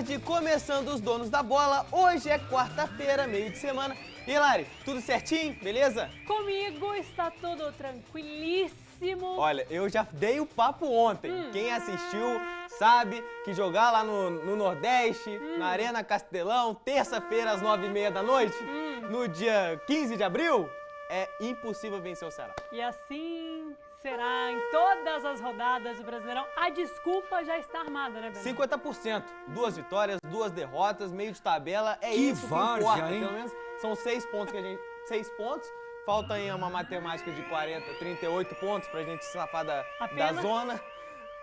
tarde, começando os donos da bola. Hoje é quarta-feira, meio de semana. E Lari, tudo certinho? Beleza? Comigo está tudo tranquilíssimo. Olha, eu já dei o papo ontem. Quem assistiu sabe que jogar lá no Nordeste, na Arena Castelão, terça-feira às 9h30 da noite, no dia 15 de abril, é impossível vencer o Ceará. E assim será em todas as rodadas do Brasileirão. A desculpa já está armada, né, Bernardo? 50%. 2 vitórias, 2 derrotas, meio de tabela. É Que isso várzea, que importa. hein? Pelo menos são 6 pontos que a gente... 6 pontos. Falta aí uma matemática de 38 pontos pra gente safar da zona.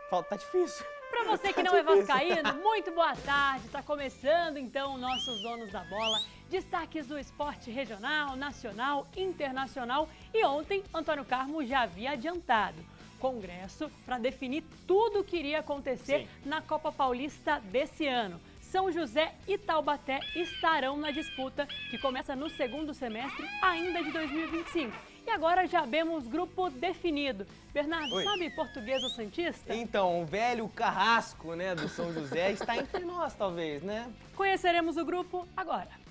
Tá difícil. Para você que não é vascaíno, muito boa tarde. Está começando então nossos donos da bola. Destaques do esporte regional, nacional, internacional. E ontem, Antônio Carmo já havia adiantado congresso para definir tudo o que iria acontecer na Copa Paulista desse ano. São José e Taubaté estarão na disputa, que começa no segundo semestre ainda de 2025. E agora já vemos grupo definido. Bernardo, sabe Portuguesa Santista? Então, o velho carrasco, né, do São José está entre nós, talvez, né? Conheceremos o grupo agora.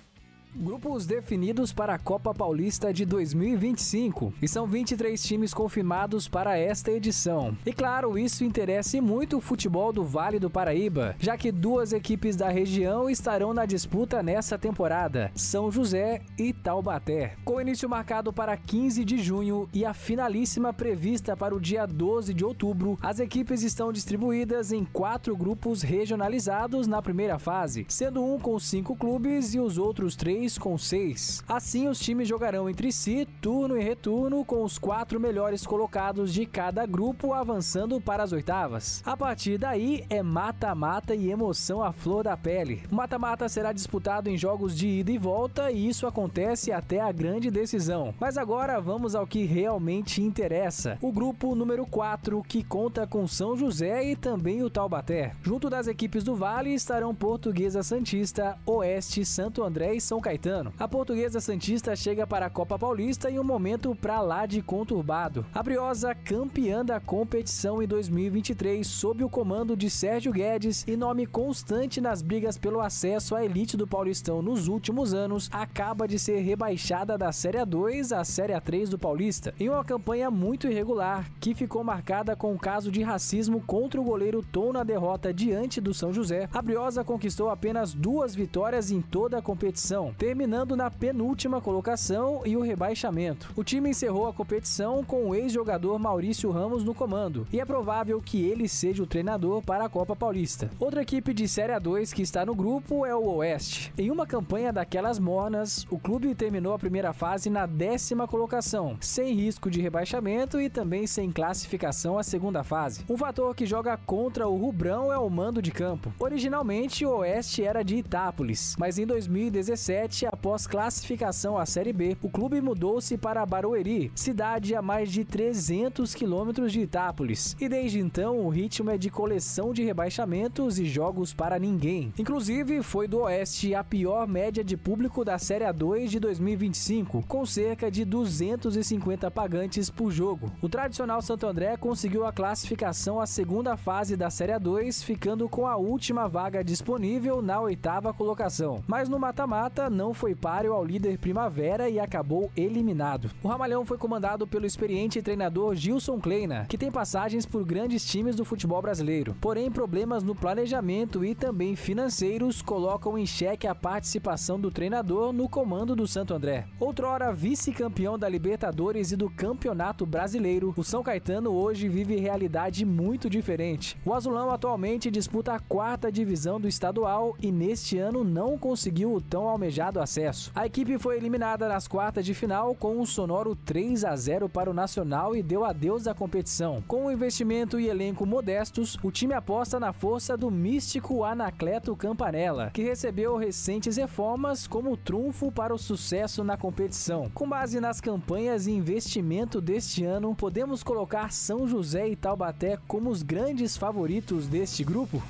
Grupos definidos para a Copa Paulista de 2025 e são 23 times confirmados para esta edição. E claro, isso interessa muito o futebol do Vale do Paraíba, já que 2 equipes da região estarão na disputa nessa temporada, São José e Taubaté. Com o início marcado para 15 de junho e a finalíssima prevista para o dia 12 de outubro, as equipes estão distribuídas em 4 grupos regionalizados na primeira fase, sendo um com 5 clubes e os outros 3 com 6. Assim, os times jogarão entre si, turno e retorno, com os 4 melhores colocados de cada grupo avançando para as oitavas. A partir daí, é mata-mata e emoção à flor da pele. O mata-mata será disputado em jogos de ida e volta e isso acontece até a grande decisão. Mas agora vamos ao que realmente interessa. O grupo número 4, que conta com São José e também o Taubaté. Junto das equipes do Vale estarão Portuguesa Santista, Oeste, Santo André e São Caetano. A Portuguesa Santista chega para a Copa Paulista em um momento pra lá de conturbado. A Briosa, campeã da competição em 2023, sob o comando de Sérgio Guedes e nome constante nas brigas pelo acesso à elite do Paulistão nos últimos anos, acaba de ser rebaixada da Série A2 à Série A3 do Paulista, em uma campanha muito irregular, que ficou marcada com o caso de racismo contra o goleiro Tom na derrota diante do São José. A Briosa conquistou apenas 2 vitórias em toda a competição, terminando na penúltima colocação e o rebaixamento. O time encerrou a competição com o ex-jogador Maurício Ramos no comando, e é provável que ele seja o treinador para a Copa Paulista. Outra equipe de Série A2 que está no grupo é o Oeste. Em uma campanha daquelas mornas, o clube terminou a primeira fase na 10ª colocação, sem risco de rebaixamento e também sem classificação à segunda fase. Um fator que joga contra o Rubrão é o mando de campo. Originalmente, o Oeste era de Itápolis, mas em 2017, após classificação à Série B, o clube mudou-se para Barueri, cidade a mais de 300 quilômetros de Itápolis. E desde então, o ritmo é de coleção de rebaixamentos e jogos para ninguém. Inclusive, foi do Oeste a pior média de público da Série A2 de 2025, com cerca de 250 pagantes por jogo. O tradicional Santo André conseguiu a classificação à segunda fase da Série A2, ficando com a última vaga disponível na 8ª colocação. Mas no mata-mata, não foi páreo ao líder Primavera e acabou eliminado. O Ramalhão foi comandado pelo experiente treinador Gilson Kleina, que tem passagens por grandes times do futebol brasileiro. Porém, problemas no planejamento e também financeiros colocam em xeque a participação do treinador no comando do Santo André. Outrora vice-campeão da Libertadores e do Campeonato Brasileiro, o São Caetano hoje vive realidade muito diferente. O Azulão atualmente disputa a 4ª divisão do estadual e neste ano não conseguiu o tão almejado acesso. A equipe foi eliminada nas quartas de final com um sonoro 3-0 para o Nacional e deu adeus à competição. Com um investimento e elenco modestos, o time aposta na força do místico Anacleto Campanella, que recebeu recentes reformas como trunfo para o sucesso na competição. Com base nas campanhas e investimento deste ano, podemos colocar São José e Taubaté como os grandes favoritos deste grupo?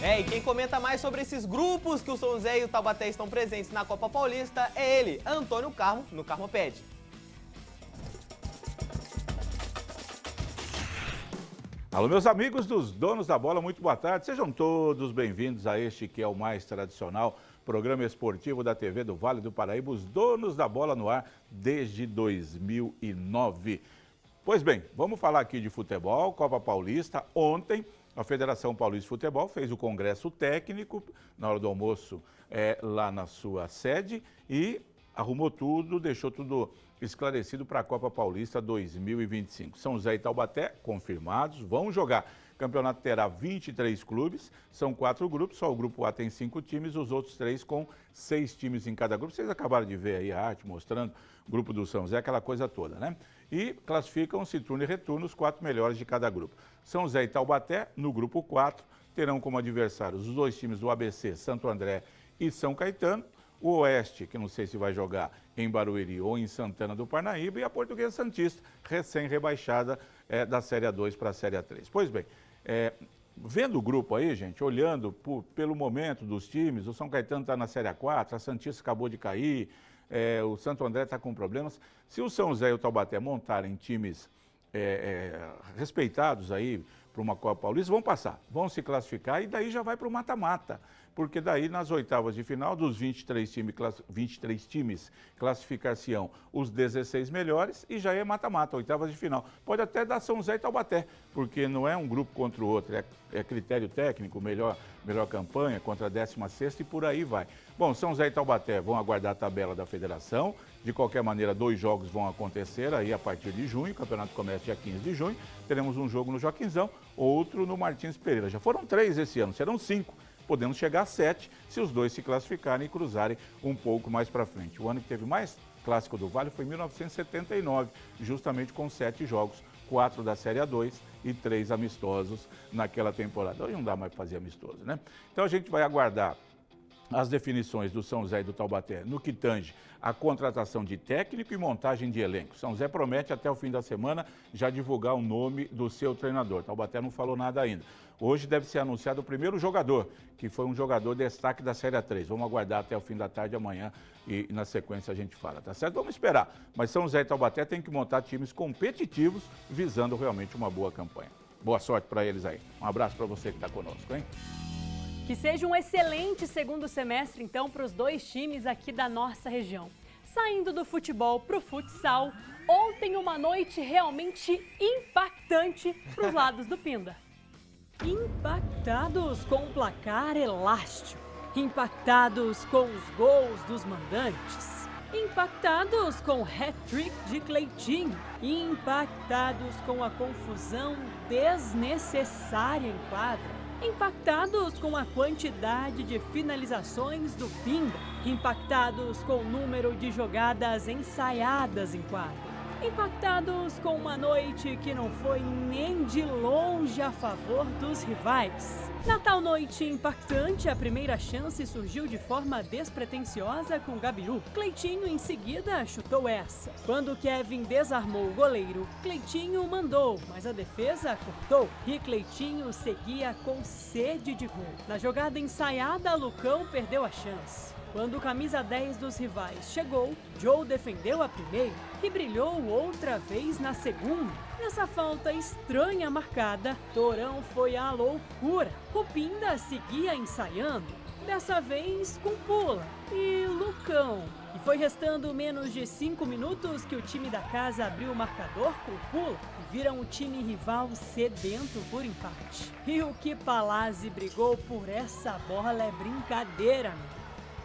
E quem comenta mais sobre esses grupos que o São José e o Taubaté estão presentes na Copa Paulista é ele, Antônio Carmo, no Carmo Pede. Alô, meus amigos dos Donos da Bola, muito boa tarde. Sejam todos bem-vindos a este que é o mais tradicional programa esportivo da TV do Vale do Paraíba, os Donos da Bola no ar desde 2009. Pois bem, vamos falar aqui de futebol, Copa Paulista. Ontem, a Federação Paulista de Futebol fez o congresso técnico, na hora do almoço, lá na sua sede, e arrumou tudo, deixou tudo esclarecido para a Copa Paulista 2025. São José e Taubaté, confirmados, vão jogar. O campeonato terá 23 clubes, são 4 grupos, só o grupo A tem 5 times, os outros 3 com 6 times em cada grupo. Vocês acabaram de ver aí a arte mostrando o grupo do São José, aquela coisa toda, né? E classificam-se turno e retorno os 4 melhores de cada grupo. São José e Taubaté, no grupo 4, terão como adversários os 2 times do ABC, Santo André e São Caetano. O Oeste, que não sei se vai jogar em Barueri ou em Santana do Parnaíba, e a Portuguesa Santista, recém-rebaixada da Série A2 para a Série A3. Pois bem, vendo o grupo aí, gente, olhando pelo momento dos times, o São Caetano está na Série A4, a Santista acabou de cair, o Santo André está com problemas. Se o São José e o Taubaté montarem times respeitados aí para uma Copa Paulista, vão passar, vão se classificar e daí já vai para o mata-mata. Porque daí nas oitavas de final, dos 23 times classificar-se-ão os 16 melhores e já é mata-mata, oitavas de final. Pode até dar São José e Taubaté, porque não é um grupo contra o outro, é critério técnico, melhor campanha contra a 16ª e por aí vai. Bom, São José e Taubaté vão aguardar a tabela da federação. De qualquer maneira, 2 jogos vão acontecer aí a partir de junho, o campeonato começa dia 15 de junho. Teremos um jogo no Joaquinzão, outro no Martins Pereira. Já foram 3 esse ano, serão 5. Podemos chegar a 7 se os 2 se classificarem e cruzarem um pouco mais para frente. O ano que teve mais clássico do Vale foi em 1979, justamente com 7 jogos, 4 da Série A2 e 3 amistosos naquela temporada. Hoje não dá mais para fazer amistoso, né? Então a gente vai aguardar as definições do São José e do Taubaté no que tange a contratação de técnico e montagem de elenco. São José promete até o fim da semana já divulgar o nome do seu treinador. Taubaté não falou nada ainda. Hoje deve ser anunciado o primeiro jogador, que foi um jogador destaque da Série A3. Vamos aguardar até o fim da tarde amanhã e na sequência a gente fala, tá certo? Vamos esperar. Mas São José e Taubaté tem que montar times competitivos visando realmente uma boa campanha. Boa sorte para eles aí. Um abraço para você que está conosco, hein? Que seja um excelente segundo semestre, então, para os 2 times aqui da nossa região. Saindo do futebol para o futsal, ontem uma noite realmente impactante para os lados do Pinda. Impactados com o placar elástico, impactados com os gols dos mandantes, impactados com o hat-trick de Cleitinho, impactados com a confusão desnecessária em quadra, impactados com a quantidade de finalizações do Pinda, impactados com o número de jogadas ensaiadas em quadra, impactados com uma noite que não foi nem de longe a favor dos rivais. Na tal noite impactante, a primeira chance surgiu de forma despretensiosa com Gabiru. Cleitinho em seguida chutou essa. Quando Kevin desarmou o goleiro, Cleitinho mandou, mas a defesa cortou e Cleitinho seguia com sede de gol. Na jogada ensaiada, Lucão perdeu a chance. Quando o camisa 10 dos rivais chegou, Joe defendeu a primeira e brilhou outra vez na segunda. Nessa falta estranha marcada, Torão foi à loucura. O Pinda seguia ensaiando, dessa vez com Pula e Lucão. E foi restando menos de 5 minutos que o time da casa abriu o marcador com Pula e viram o time rival sedento por empate. E o que Palazzi brigou por essa bola é brincadeira, meu.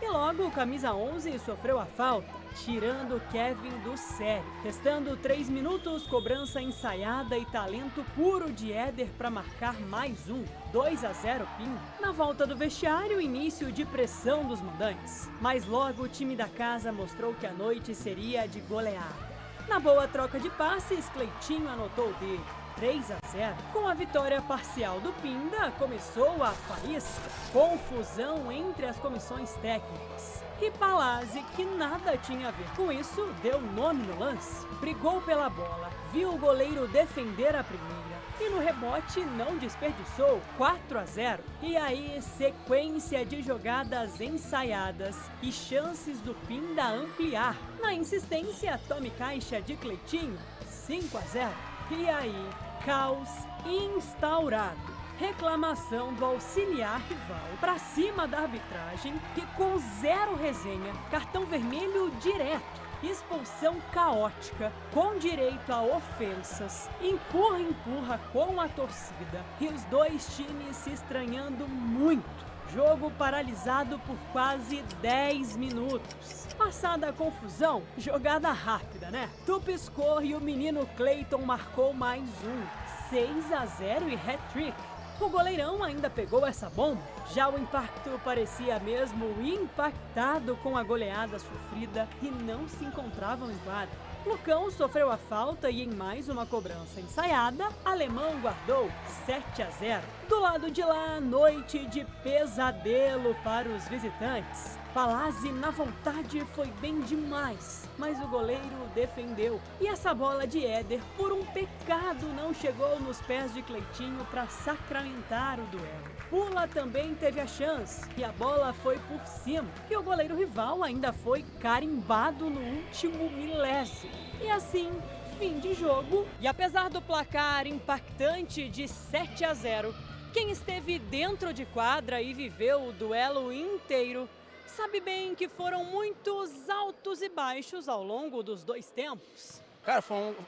E logo o camisa 11 sofreu a falta, tirando Kevin do sério. Restando 3 minutos, cobrança ensaiada e talento puro de Éder para marcar mais um. 2-0 Pinda. Na volta do vestiário, início de pressão dos mandantes. Mas logo o time da casa mostrou que a noite seria de goleada. Na boa troca de passes, Cleitinho anotou o dele. 3-0. Com a vitória parcial do Pinda, começou a faísca. Confusão entre as comissões técnicas. E Palazzi, que nada tinha a ver com isso, deu nome no lance. Brigou pela bola, viu o goleiro defender a primeira e no rebote não desperdiçou. 4-0. E aí, sequência de jogadas ensaiadas e chances do Pinda ampliar. Na insistência, tome caixa de Cleitinho. 5-0. E aí, caos instaurado. Reclamação do auxiliar rival pra cima da arbitragem e com 0 resenha, cartão vermelho direto, expulsão caótica, com direito a ofensas, empurra com a torcida e os dois times se estranhando muito. Jogo paralisado por quase 10 minutos. Passada a confusão, jogada rápida, né? Tu piscou e o menino Cleiton marcou mais um. 6-0 e hat-trick. O goleirão ainda pegou essa bomba. Já o impacto parecia mesmo impactado com a goleada sofrida e não se encontravam em quadra. Lucão sofreu a falta e em mais uma cobrança ensaiada, Alemão guardou 7-0. Do lado de lá, noite de pesadelo para os visitantes. Palazzi na vontade foi bem demais, mas o goleiro defendeu. E essa bola de Éder, por um pecado, não chegou nos pés de Cleitinho para sacramentar o duelo. Pula também teve a chance e a bola foi por cima. E o goleiro rival ainda foi carimbado no último milésimo. E assim, fim de jogo. E apesar do placar impactante de 7-0, quem esteve dentro de quadra e viveu o duelo inteiro sabe bem que foram muitos altos e baixos ao longo dos dois tempos. Cara,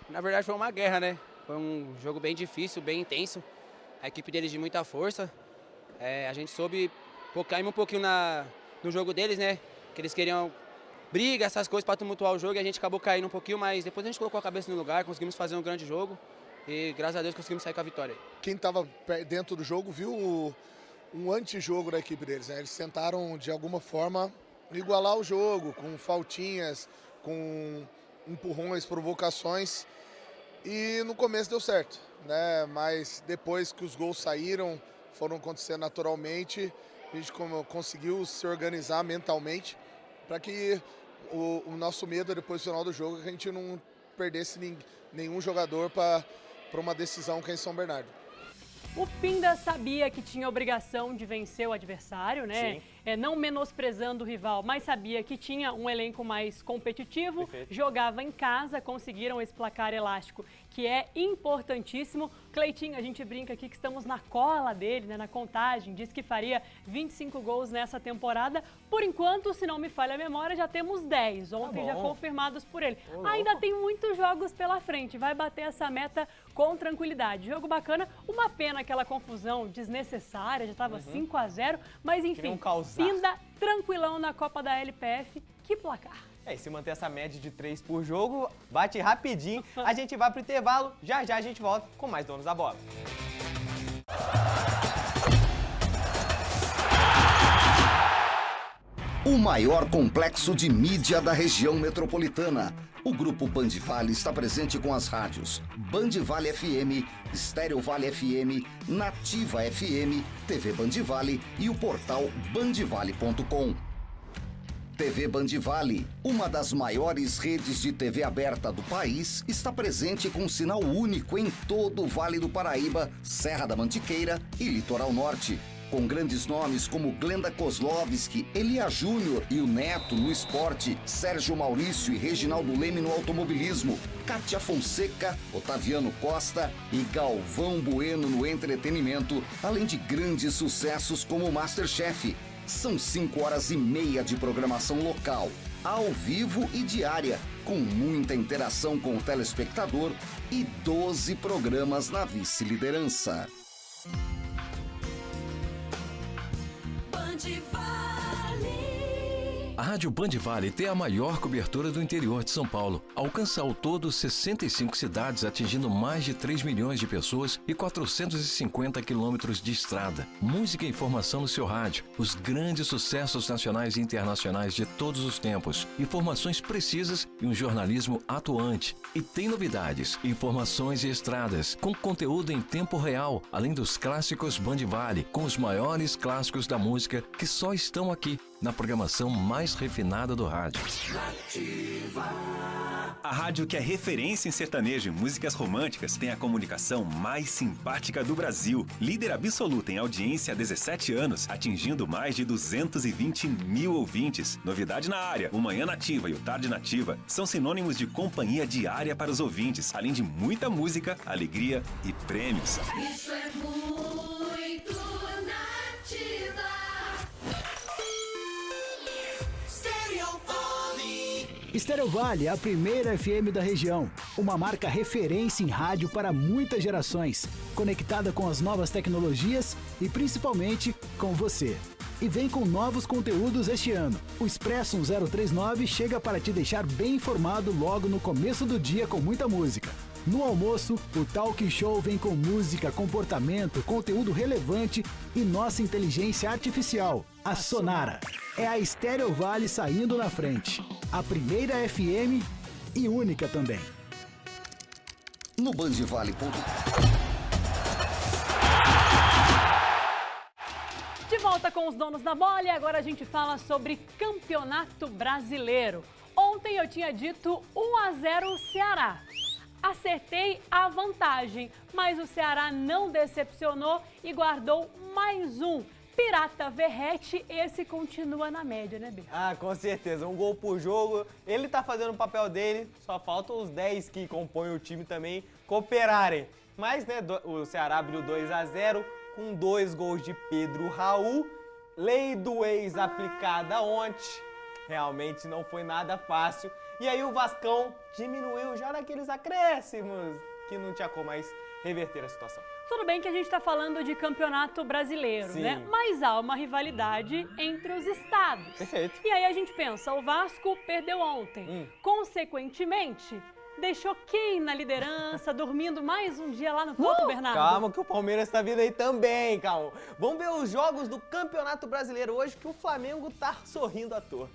na verdade foi uma guerra, né? Foi um jogo bem difícil, bem intenso. A equipe deles de muita força. A gente soube cair um pouquinho no jogo deles, né? Que eles queriam briga, essas coisas para tumultuar o jogo e a gente acabou caindo um pouquinho, mas depois a gente colocou a cabeça no lugar, conseguimos fazer um grande jogo e graças a Deus conseguimos sair com a vitória. Quem estava dentro do jogo viu um antijogo da equipe deles, né? Eles tentaram de alguma forma igualar o jogo com faltinhas, com empurrões, provocações e no começo deu certo, né? Mas depois que os gols saíram, foram acontecendo naturalmente, a gente conseguiu se organizar mentalmente para que o nosso medo depois do final do jogo é que a gente não perdesse nenhum jogador para uma decisão que é em São Bernardo. O Pinda sabia que tinha obrigação de vencer o adversário, né? Não menosprezando o rival, mas sabia que tinha um elenco mais competitivo, jogava em casa, conseguiram esse placar elástico, que é importantíssimo. Cleitinho, a gente brinca aqui que estamos na cola dele, né, na contagem, disse que faria 25 gols nessa temporada. Por enquanto, se não me falha a memória, já temos 10, ontem já confirmados por ele. Ainda tem muitos jogos pela frente, vai bater essa meta com tranquilidade. Jogo bacana, uma pena aquela confusão desnecessária, já estava 5-0, mas enfim, Pinda tranquilão na Copa da LPF, que placar. E se manter essa média de 3 por jogo, bate rapidinho. A gente vai pro intervalo, já a gente volta com mais Donos da Bola. O maior complexo de mídia da região metropolitana. O Grupo Band Vale está presente com as rádios Band Vale FM, Estéreo Vale FM, Nativa FM, TV Band Vale e o portal bandvale.com. TV Band Vale, uma das maiores redes de TV aberta do país, está presente com um sinal único em todo o Vale do Paraíba, Serra da Mantiqueira e Litoral Norte. Com grandes nomes como Glenda Kozlovski, Elia Júnior e o Neto no esporte, Sérgio Maurício e Reginaldo Leme no automobilismo, Kátia Fonseca, Otaviano Costa e Galvão Bueno no entretenimento, além de grandes sucessos como Masterchef. São 5h30 de programação local, ao vivo e diária, com muita interação com o telespectador e 12 programas na vice-liderança. A Rádio Band Vale tem a maior cobertura do interior de São Paulo. Alcança ao todo 65 cidades, atingindo mais de 3 milhões de pessoas e 450 quilômetros de estrada. Música e informação no seu rádio. Os grandes sucessos nacionais e internacionais de todos os tempos. Informações precisas e um jornalismo atuante. E tem novidades, informações e estradas, com conteúdo em tempo real, além dos clássicos Band Vale, com os maiores clássicos da música que só estão aqui. na programação mais refinada do rádio. A rádio que é referência em sertanejo e músicas românticas tem a comunicação mais simpática do Brasil. Líder absoluta em audiência há 17 anos, atingindo mais de 220 mil ouvintes. Novidade na área, o Manhã Nativa e o Tarde Nativa são sinônimos de companhia diária para os ouvintes, além de muita música, alegria e prêmios. Isso é muito Nativa. Estéreo Vale é a primeira FM da região, uma marca referência em rádio para muitas gerações, conectada com as novas tecnologias e principalmente com você. E vem com novos conteúdos este ano. O Expresso 1039 chega para te deixar bem informado logo no começo do dia com muita música. No almoço, o Talk Show vem com música, comportamento, conteúdo relevante e nossa inteligência artificial, a Sonara. É a Estéreo Vale saindo na frente. A primeira FM e única também. No Bandvale. De volta com os donos da bola e agora a gente fala sobre Campeonato Brasileiro. Ontem eu tinha dito 1-0 Ceará. Acertei a vantagem, mas o Ceará não decepcionou e guardou mais um. Pirata Verrete, esse continua na média, né, Bê? Ah, com certeza. Um gol por jogo. Ele tá fazendo o papel dele, só faltam os 10 que compõem o time também cooperarem. Mas, né, o Ceará abriu 2-0 com 2 gols de Pedro Raul. Lei do ex aplicada ontem. Realmente não foi nada fácil. E aí o Vascão diminuiu já naqueles acréscimos que não tinha como mais reverter a situação. Tudo bem que a gente está falando de campeonato brasileiro, Sim. né? Mas há uma rivalidade entre os estados. Perfeito. E aí a gente pensa, o Vasco perdeu ontem. Consequentemente, deixou quem na liderança, dormindo mais um dia lá no Couto, Bernardo? Calma que o Palmeiras tá vindo aí também, calma. Vamos ver os jogos do Campeonato Brasileiro hoje que o Flamengo tá sorrindo à toa.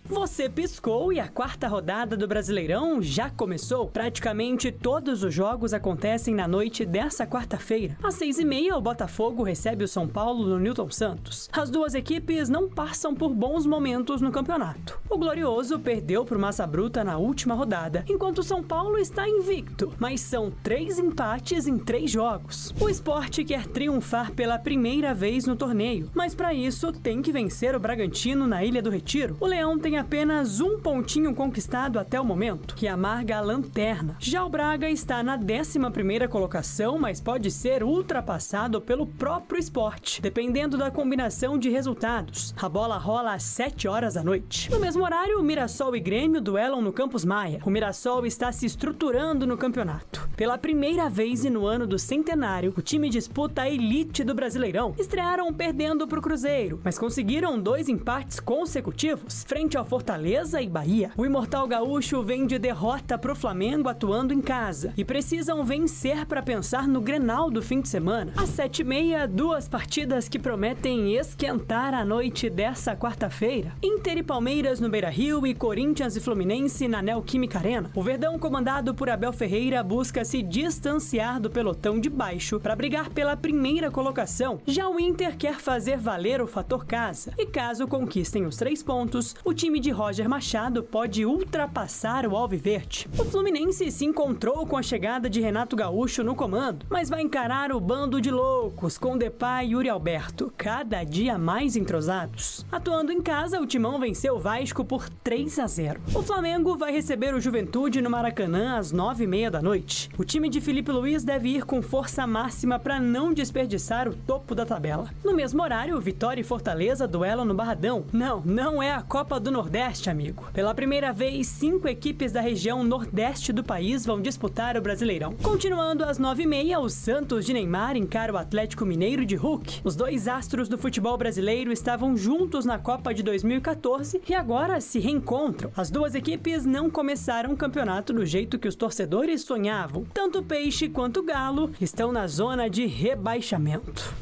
Você piscou e a quarta rodada do Brasileirão já começou. Praticamente todos os jogos acontecem na noite dessa quarta-feira. Às 6h30, o Botafogo recebe o São Paulo no Newton Santos. As duas equipes não passam por bons momentos no campeonato. O Glorioso perdeu para o Massa Bruta na última rodada, enquanto o São Paulo está invicto. Mas são 3 empates em 3 jogos. O Sport quer triunfar pela primeira vez no torneio, mas para isso tem que vencer o Bragantino na Ilha do Retiro. O Leão tem apenas um pontinho conquistado até o momento, que amarga a lanterna. Já o Braga está na 11ª colocação, mas pode ser ultrapassado pelo próprio Sport, dependendo da combinação de resultados. A bola rola às 7 horas da noite. No mesmo horário, o Mirassol e Grêmio duelam no Campus Maia. O Mirassol está se estruturando no campeonato. Pela primeira vez e no ano do centenário, o time disputa a elite do Brasileirão. Estrearam perdendo para o Cruzeiro, mas conseguiram 2 empates consecutivos frente ao Fortaleza e Bahia. O Imortal Gaúcho vem de derrota pro Flamengo atuando em casa e precisam vencer para pensar no Grenal do fim de semana. Às 7h30, 2 partidas que prometem esquentar a noite dessa quarta-feira. Inter e Palmeiras no Beira-Rio e Corinthians e Fluminense na Neoquímica Arena. O Verdão, comandado por Abel Ferreira, busca se distanciar do pelotão de baixo para brigar pela primeira colocação. Já o Inter quer fazer valer o fator casa e caso conquistem os 3 pontos, o time de Roger Machado pode ultrapassar o Alviverde. O Fluminense se encontrou com a chegada de Renato Gaúcho no comando, mas vai encarar o bando de loucos com Depay e Yuri Alberto, cada dia mais entrosados. Atuando em casa, o Timão venceu o Vasco por 3-0. O Flamengo vai receber o Juventude no Maracanã às 9h30 da noite. O time de Felipe Luiz deve ir com força máxima para não desperdiçar o topo da tabela. No mesmo horário, Vitória e Fortaleza duelam no Barradão. Não é a Copa do Nordeste, amigo. Pela primeira vez, 5 equipes da região nordeste do país vão disputar o Brasileirão. Continuando às 9h30, o Santos de Neymar encara o Atlético Mineiro de Hulk. Os 2 astros do futebol brasileiro estavam juntos na Copa de 2014 e agora se reencontram. As duas equipes não começaram o campeonato do jeito que os torcedores sonhavam. Tanto o Peixe quanto o Galo estão na zona de rebaixamento.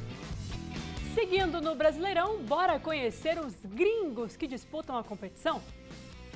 Seguindo no Brasileirão, bora conhecer os gringos que disputam a competição?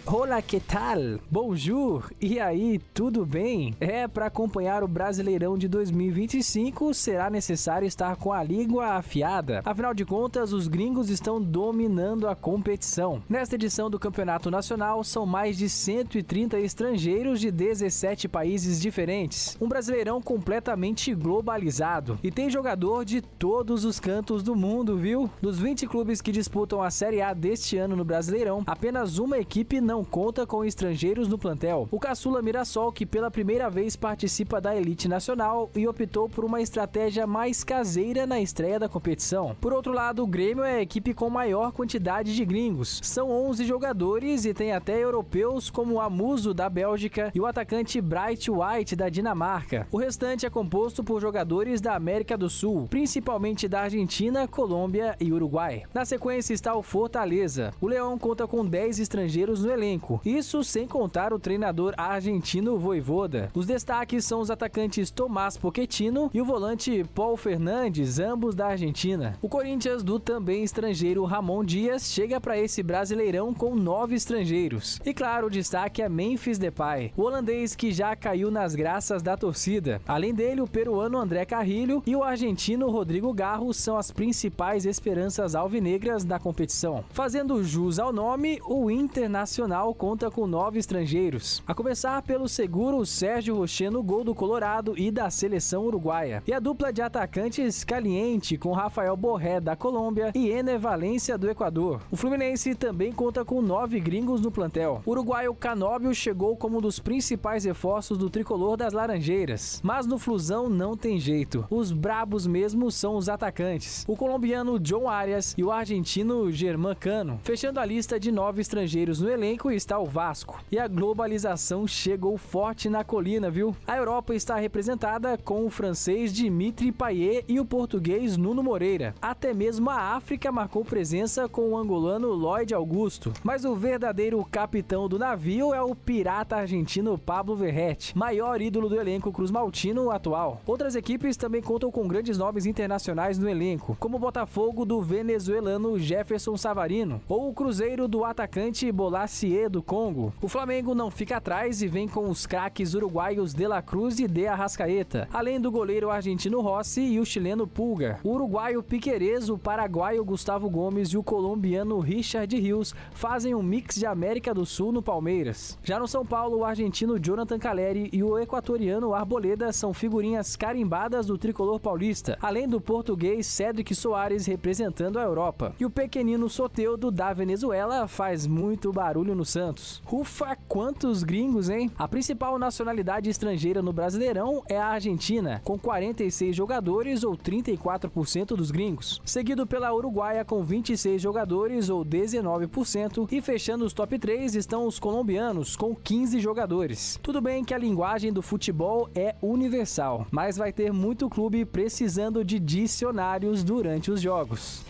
Olá, que tal? Bonjour! E aí, tudo bem? Para acompanhar o Brasileirão de 2025, será necessário estar com a língua afiada. Afinal de contas, os gringos estão dominando a competição. Nesta edição do Campeonato Nacional, são mais de 130 estrangeiros de 17 países diferentes. Um Brasileirão completamente globalizado. E tem jogador de todos os cantos do mundo, viu? Dos 20 clubes que disputam a Série A deste ano no Brasileirão, apenas uma equipe não conta com estrangeiros no plantel. O caçula Mirassol, que pela primeira vez participa da elite nacional e optou por uma estratégia mais caseira na estreia da competição. Por outro lado, o Grêmio é a equipe com maior quantidade de gringos. São 11 jogadores e tem até europeus como o Amuso da Bélgica e o atacante Bright White da Dinamarca. O restante é composto por jogadores da América do Sul, principalmente da Argentina, Colômbia e Uruguai. Na sequência está o Fortaleza. O Leão conta com 10 estrangeiros no elenco. Isso sem contar o treinador argentino Vojvoda. Os destaques são os atacantes Tomás Pochettino e o volante Paul Fernandes, ambos da Argentina. O Corinthians, do também estrangeiro Ramon Dias, chega para esse Brasileirão com 9 estrangeiros. E claro, o destaque é Memphis Depay, o holandês que já caiu nas graças da torcida. Além dele, o peruano André Carrilho e o argentino Rodrigo Garro são as principais esperanças alvinegras da competição. Fazendo jus ao nome, o Internacional conta com 9 estrangeiros, a começar pelo seguro Sérgio Rocher no gol do Colorado e da seleção uruguaia, e a dupla de atacantes Caliente com Rafael Borré da Colômbia e Ener Valencia do Equador. O Fluminense também conta com 9 gringos no plantel. O uruguaio Canóbio chegou como um dos principais reforços do tricolor das Laranjeiras, mas no Flusão não tem jeito, os brabos mesmo são os atacantes, o colombiano John Arias e o argentino Germán Cano. Fechando a lista de 9 estrangeiros no elenco está o Vasco. E a globalização chegou forte na colina, viu? A Europa está representada com o francês Dimitri Payet e o português Nuno Moreira. Até mesmo a África marcou presença com o angolano Lloyd Augusto. Mas o verdadeiro capitão do navio é o pirata argentino Pablo Verrete, maior ídolo do elenco cruzmaltino atual. Outras equipes também contam com grandes nomes internacionais no elenco, como o Botafogo do venezuelano Jefferson Savarino ou o Cruzeiro do atacante Bolasie do Congo. O Flamengo não fica atrás e vem com os craques uruguaios De La Cruz e De Arrascaeta, além do goleiro argentino Rossi e o chileno Pulga. O uruguaio Piquerez, o paraguaio Gustavo Gomes e o colombiano Richard Rios fazem um mix de América do Sul no Palmeiras. Já no São Paulo, o argentino Jonathan Caleri e o equatoriano Arboleda são figurinhas carimbadas do tricolor paulista, além do português Cédric Soares representando a Europa. E o pequenino Soteldo da Venezuela faz muito barulho no Santos. Ufa, quantos gringos, hein? A principal nacionalidade estrangeira no Brasileirão é a Argentina, com 46 jogadores ou 34% dos gringos, seguido pela Uruguaia com 26 jogadores ou 19%, e fechando os top 3 estão os colombianos com 15 jogadores. Tudo bem que a linguagem do futebol é universal, mas vai ter muito clube precisando de dicionários durante os jogos.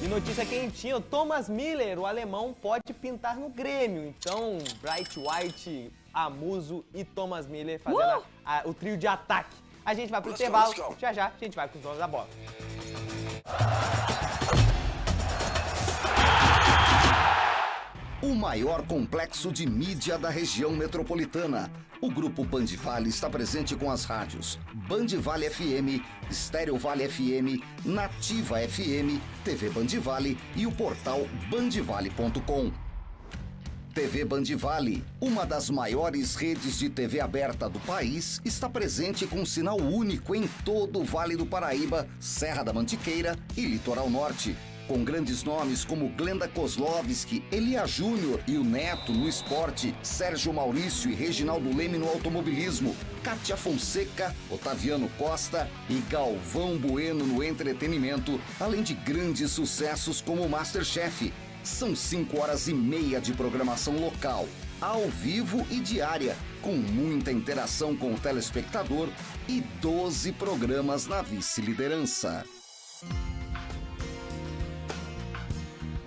E notícia quentinha, o Thomas Miller, o alemão, pode pintar no Grêmio. Então, Bright White, Amuso e Thomas Miller fazendo o trio de ataque. A gente vai pro intervalo, já já a gente vai com os donos da bola. O maior complexo de mídia da região metropolitana. O Grupo Band Vale está presente com as rádios Band Vale FM, Estéreo Vale FM, Nativa FM, TV Band Vale e o portal bandvale.com. TV Band Vale, uma das maiores redes de TV aberta do país, está presente com um sinal único em todo o Vale do Paraíba, Serra da Mantiqueira e Litoral Norte. Com grandes nomes como Glenda Kozlovski, Elia Júnior e o Neto no esporte, Sérgio Maurício e Reginaldo Leme no automobilismo, Kátia Fonseca, Otaviano Costa e Galvão Bueno no entretenimento, além de grandes sucessos como Masterchef. São 5h30 de programação local, ao vivo e diária, com muita interação com o telespectador e 12 programas na vice-liderança.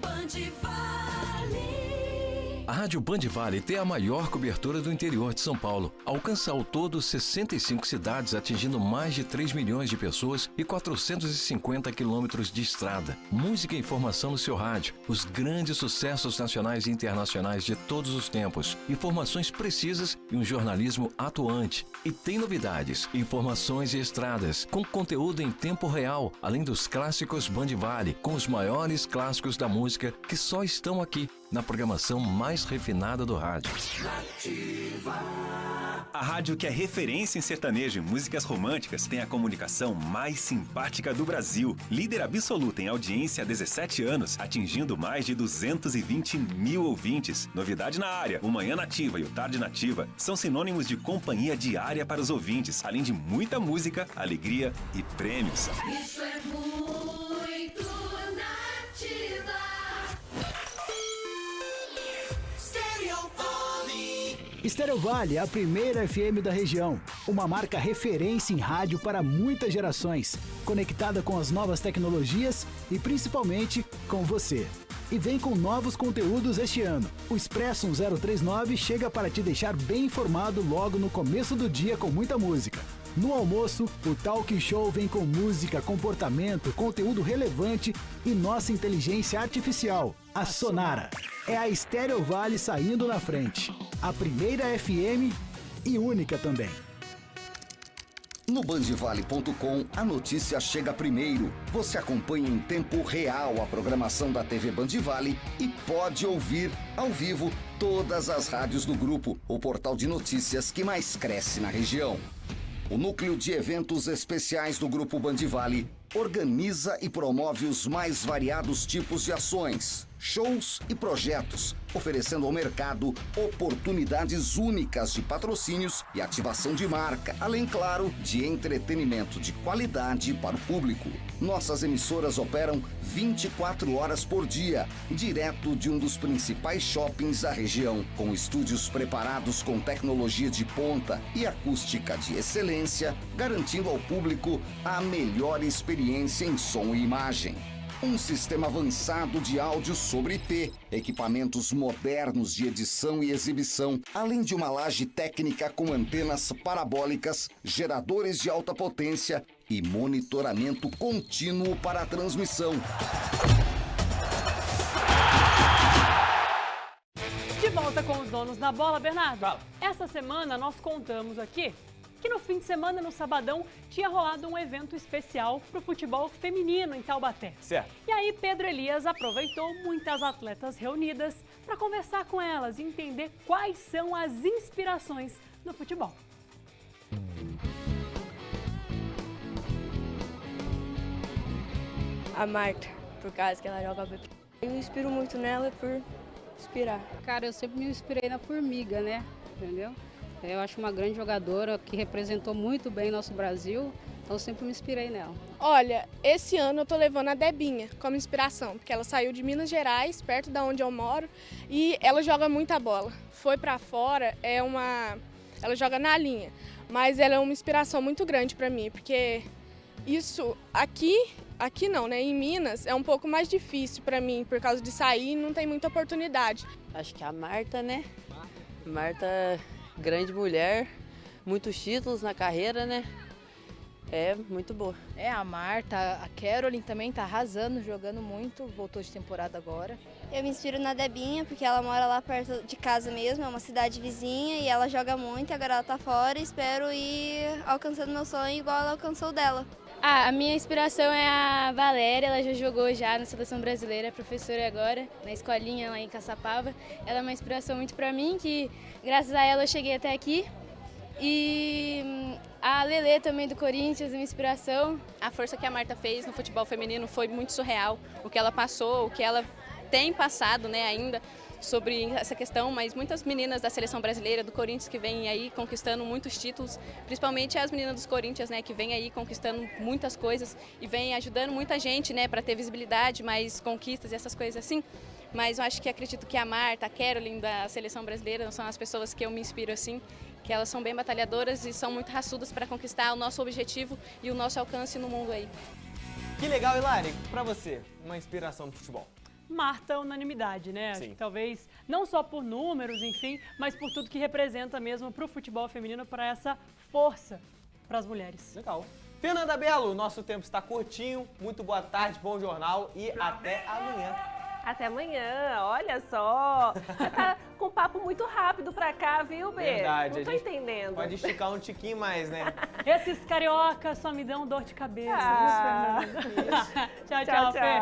Band Vale. A Rádio Band Vale tem a maior cobertura do interior de São Paulo. Alcança ao todo 65 cidades, atingindo mais de 3 milhões de pessoas e 450 quilômetros de estrada. Música e informação no seu rádio. Os grandes sucessos nacionais e internacionais de todos os tempos. Informações precisas e um jornalismo atuante. E tem novidades, informações e estradas, com conteúdo em tempo real, além dos clássicos Band Vale, com os maiores clássicos da música que só estão aqui, na programação mais refinada do rádio. A rádio que é referência em sertanejo e músicas românticas tem a comunicação mais simpática do Brasil. Líder absoluta em audiência há 17 anos, atingindo mais de 220 mil ouvintes. Novidade na área, o Manhã Nativa e o Tarde Nativa são sinônimos de companhia diária para os ouvintes, além de muita música, alegria e prêmios. Isso é muito nativa. Estéreo Vale, a primeira FM da região. Uma marca referência em rádio para muitas gerações. Conectada com as novas tecnologias e principalmente com você. E vem com novos conteúdos este ano. O Expresso 1039 chega para te deixar bem informado logo no começo do dia com muita música. No almoço, o Talk Show vem com música, comportamento, conteúdo relevante e nossa inteligência artificial, a Sonara. É a Estéreo Vale saindo na frente. A primeira FM e única também. No bandvale.com, a notícia chega primeiro. Você acompanha em tempo real a programação da TV Band Vale e pode ouvir, ao vivo, todas as rádios do grupo, o portal de notícias que mais cresce na região. O núcleo de eventos especiais do Grupo Band Vale organiza e promove os mais variados tipos de ações, shows e projetos, oferecendo ao mercado oportunidades únicas de patrocínios e ativação de marca, além, claro, de entretenimento de qualidade para o público. Nossas emissoras operam 24 horas por dia, direto de um dos principais shoppings da região, com estúdios preparados com tecnologia de ponta e acústica de excelência, garantindo ao público a melhor experiência em som e imagem. Um sistema avançado de áudio sobre IP, equipamentos modernos de edição e exibição, além de uma laje técnica com antenas parabólicas, geradores de alta potência e monitoramento contínuo para a transmissão. De volta com os donos da bola, Bernardo. Fala. Essa semana nós contamos aqui que no fim de semana, no sabadão, tinha rolado um evento especial para o futebol feminino em Taubaté. Certo. E aí Pedro Elias aproveitou muitas atletas reunidas para conversar com elas e entender quais são as inspirações no futebol. A Marta, por causa que ela joga bem. Eu me inspiro muito nela por inspirar. Cara, eu sempre me inspirei na Formiga, né? Entendeu? Eu acho uma grande jogadora que representou muito bem nosso Brasil, então eu sempre me inspirei nela. Olha, esse ano eu tô levando a Debinha como inspiração, porque ela saiu de Minas Gerais, perto da onde eu moro, e ela joga muita bola. Foi pra fora, ela joga na linha, mas ela é uma inspiração muito grande pra mim, porque isso aqui não, né? Em Minas é um pouco mais difícil pra mim, por causa de sair, não tem muita oportunidade. Acho que a Marta, né? Marta, grande mulher, muitos títulos na carreira, né? É muito boa. É, a Marta, a Caroline também tá arrasando, jogando muito, voltou de temporada agora. Eu me inspiro na Debinha, porque ela mora lá perto de casa mesmo, é uma cidade vizinha e ela joga muito, agora ela tá fora e espero ir alcançando meu sonho igual ela alcançou o dela. A minha inspiração é a Valéria, ela já jogou já na Seleção Brasileira, é professora agora, na escolinha lá em Caçapava. Ela é uma inspiração muito pra mim, que graças a ela eu cheguei até aqui. E a Lelê também do Corinthians, uma inspiração. A força que a Marta fez no futebol feminino foi muito surreal. O que ela passou, o que ela tem passado, né, ainda sobre essa questão, mas muitas meninas da Seleção Brasileira, do Corinthians, que vêm aí conquistando muitos títulos, principalmente as meninas dos Corinthians, né, que vêm aí conquistando muitas coisas e vêm ajudando muita gente, né, para ter visibilidade, mais conquistas e essas coisas assim. Mas eu acho que acredito que a Marta, a Caroline da Seleção Brasileira são as pessoas que eu me inspiro assim, que elas são bem batalhadoras e são muito raçudas para conquistar o nosso objetivo e o nosso alcance no mundo aí. Que legal, Hilary, pra você, uma inspiração do futebol. Marta unanimidade, né? Acho que talvez não só por números, enfim, mas por tudo que representa mesmo para o futebol feminino, para essa força para as mulheres. Legal. Fernanda Belo, nosso tempo está curtinho. Muito boa tarde, bom jornal e até amanhã. Até amanhã, olha só. Você tá com papo muito rápido pra cá, viu, Bê? Verdade. Não tô entendendo. Pode esticar um tiquinho mais, né? Esses cariocas só me dão dor de cabeça, viu, Fernanda? Tchau, Fê.